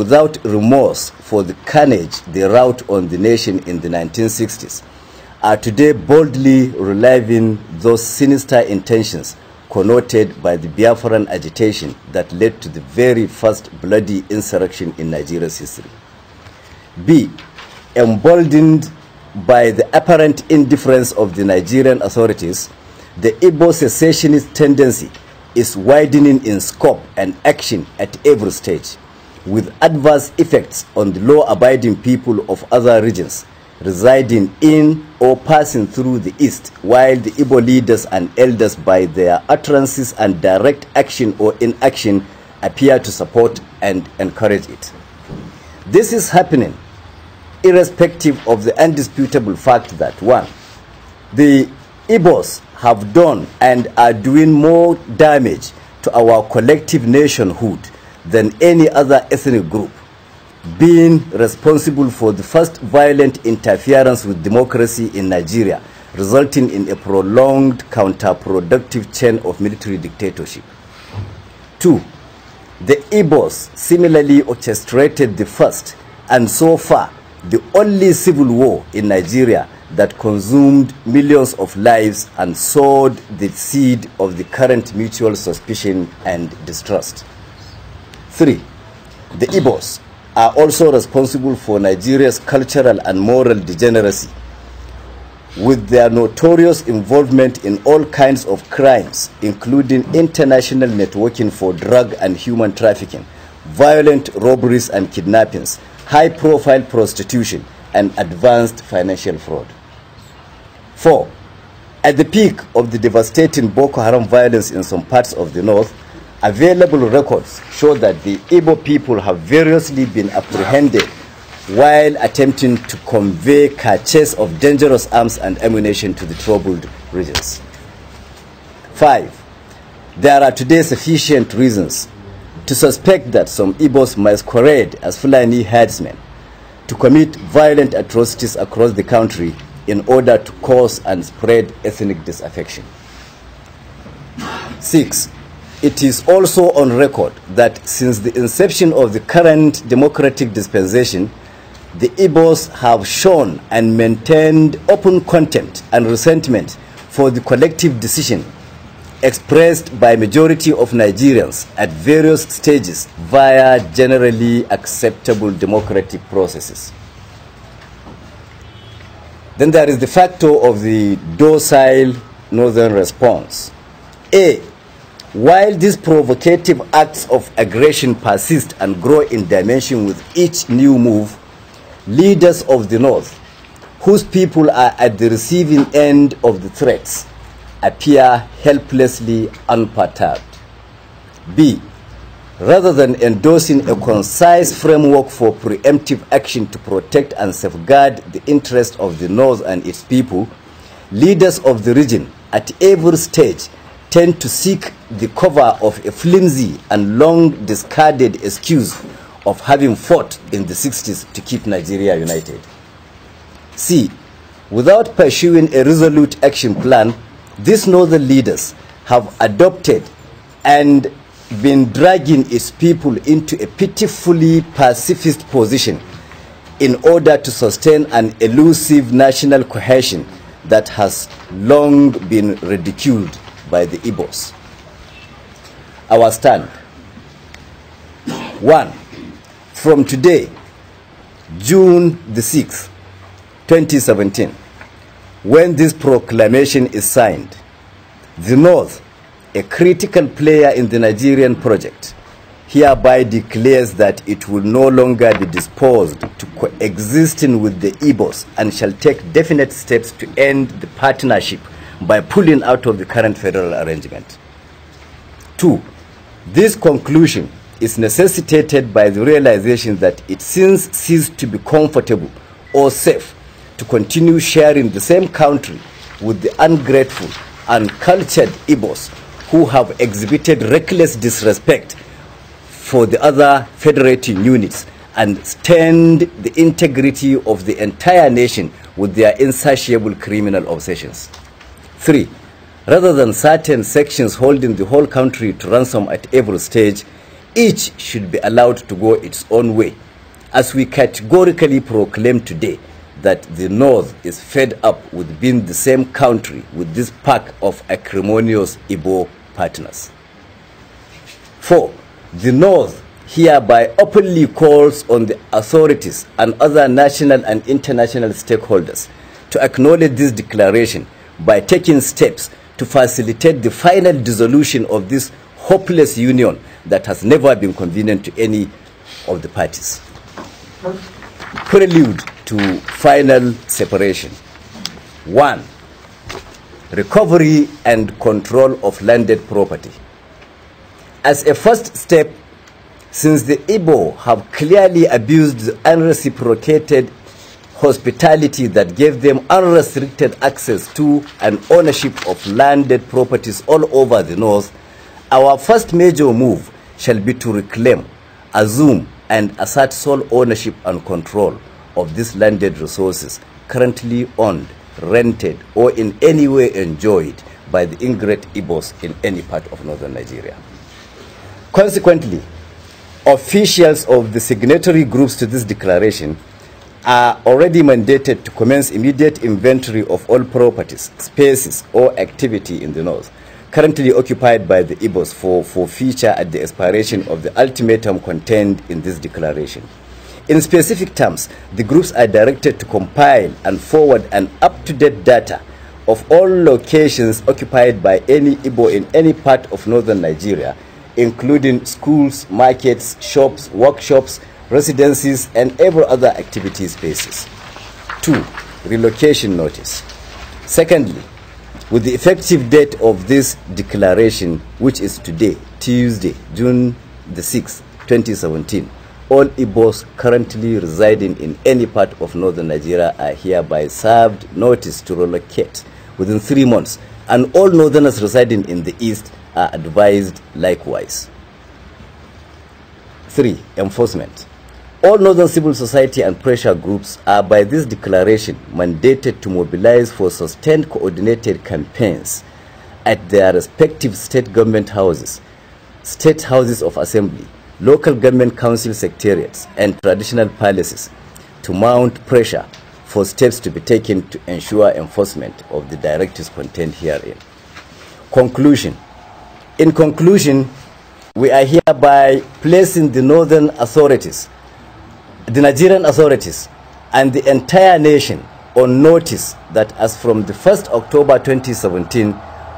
without remorse for the carnage they wrought on the nation in the 1960s, are today boldly reliving those sinister intentions connoted by the Biafran agitation that led to the very first bloody insurrection in Nigeria's history. B. Emboldened by the apparent indifference of the Nigerian authorities, the Igbo secessionist tendency is widening in scope and action at every stage, with adverse effects on the law-abiding people of other regions residing in or passing through the East, while the Igbo leaders and elders, by their utterances and direct action or inaction, appear to support and encourage it. This is happening irrespective of the undisputable fact that, 1, the Igbos have done and are doing more damage to our collective nationhood than any other ethnic group, being responsible for the first violent interference with democracy in Nigeria, resulting in a prolonged counterproductive chain of military dictatorship. 2, the Igbos similarly orchestrated the first and so far the only civil war in Nigeria that consumed millions of lives and sowed the seed of the current mutual suspicion and distrust. 3, the Igbos are also responsible for Nigeria's cultural and moral degeneracy, with their notorious involvement in all kinds of crimes, including international networking for drug and human trafficking, violent robberies and kidnappings, high-profile prostitution, and advanced financial fraud. 4, at the peak of the devastating Boko Haram violence in some parts of the north, available records show that the Igbo people have variously been apprehended while attempting to convey caches of dangerous arms and ammunition to the troubled regions. 5, there are today sufficient reasons to suspect that some Igbos masquerade as Fulani herdsmen to commit violent atrocities across the country in order to cause and spread ethnic disaffection. 6, it is also on record that since the inception of the current democratic dispensation, the Igbos have shown and maintained open contempt and resentment for the collective decision expressed by majority of Nigerians at various stages via generally acceptable democratic processes. Then there is the factor of the docile northern response. A, while these provocative acts of aggression persist and grow in dimension with each new move, leaders of the North, whose people are at the receiving end of the threats, appear helplessly unperturbed. B, rather than endorsing a concise framework for preemptive action to protect and safeguard the interests of the North and its people, leaders of the region at every stage tend to seek the cover of a flimsy and long discarded excuse of having fought in the 60s to keep Nigeria united. C, without pursuing a resolute action plan, these northern leaders have adopted and been dragging its people into a pitifully pacifist position in order to sustain an elusive national cohesion that has long been ridiculed by the Igbos. Our stand. 1. From today, June the 6th, 2017, when this proclamation is signed, the North, a critical player in the Nigerian project, hereby declares that it will no longer be disposed to coexisting with the Igbos and shall take definite steps to end the partnership by pulling out of the current federal arrangement. 2. This conclusion is necessitated by the realization that it since ceased to be comfortable or safe to continue sharing the same country with the ungrateful and cultured Igbos who have exhibited reckless disrespect for the other federating units and stained the integrity of the entire nation with their insatiable criminal obsessions. 3. Rather than certain sections holding the whole country to ransom at every stage, each should be allowed to go its own way, as we categorically proclaim today that the North is fed up with being the same country with this pack of acrimonious Igbo partners. 4. The North hereby openly calls on the authorities and other national and international stakeholders to acknowledge this declaration by taking steps to facilitate the final dissolution of this hopeless union that has never been convenient to any of the parties. Prelude to final separation. 1. Recovery and control of landed property. As a first step, since the Igbo have clearly abused the unreciprocated hospitality that gave them unrestricted access to and ownership of landed properties all over the North, our first major move shall be to reclaim, assume, and assert sole ownership and control of these landed resources currently owned, rented, or in any way enjoyed by the ingrate Igbos in any part of northern Nigeria. Consequently, officials of the signatory groups to this declaration are already mandated to commence immediate inventory of all properties, spaces, or activity in the North currently occupied by the Igbos for forfeiture at the expiration of the ultimatum contained in this declaration. In specific terms, the groups are directed to compile and forward an up-to-date data of all locations occupied by any Igbo in any part of northern Nigeria, including schools, markets, shops, workshops, residencies, and every other activity spaces. 2. Relocation notice. Secondly, with the effective date of this declaration, which is today, Tuesday, June the 6th, 2017, all Igbos currently residing in any part of northern Nigeria are hereby served notice to relocate within 3 months, and all northerners residing in the east are advised likewise. 3. Enforcement. All northern civil society and pressure groups are by this declaration mandated to mobilize for sustained coordinated campaigns at their respective state government houses, state houses of assembly, local government council secretariats, and traditional palaces to mount pressure for steps to be taken to ensure enforcement of the directives contained herein. Conclusion. In conclusion, we are hereby placing the northern authorities, the Nigerian authorities, and the entire nation on notice that as from the 1st October 2017,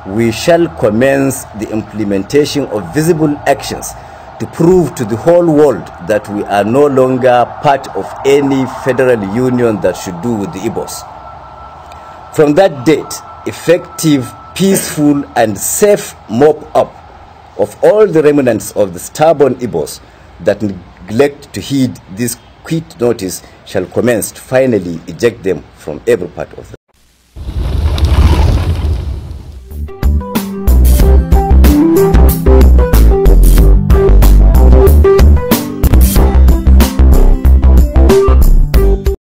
we shall commence the implementation of visible actions to prove to the whole world that we are no longer part of any federal union that should do with the Igbos. From that date, effective, peaceful, and safe mop-up of all the remnants of the stubborn Igbos that neglect to heed this quit notice shall commence to finally eject them from every part of the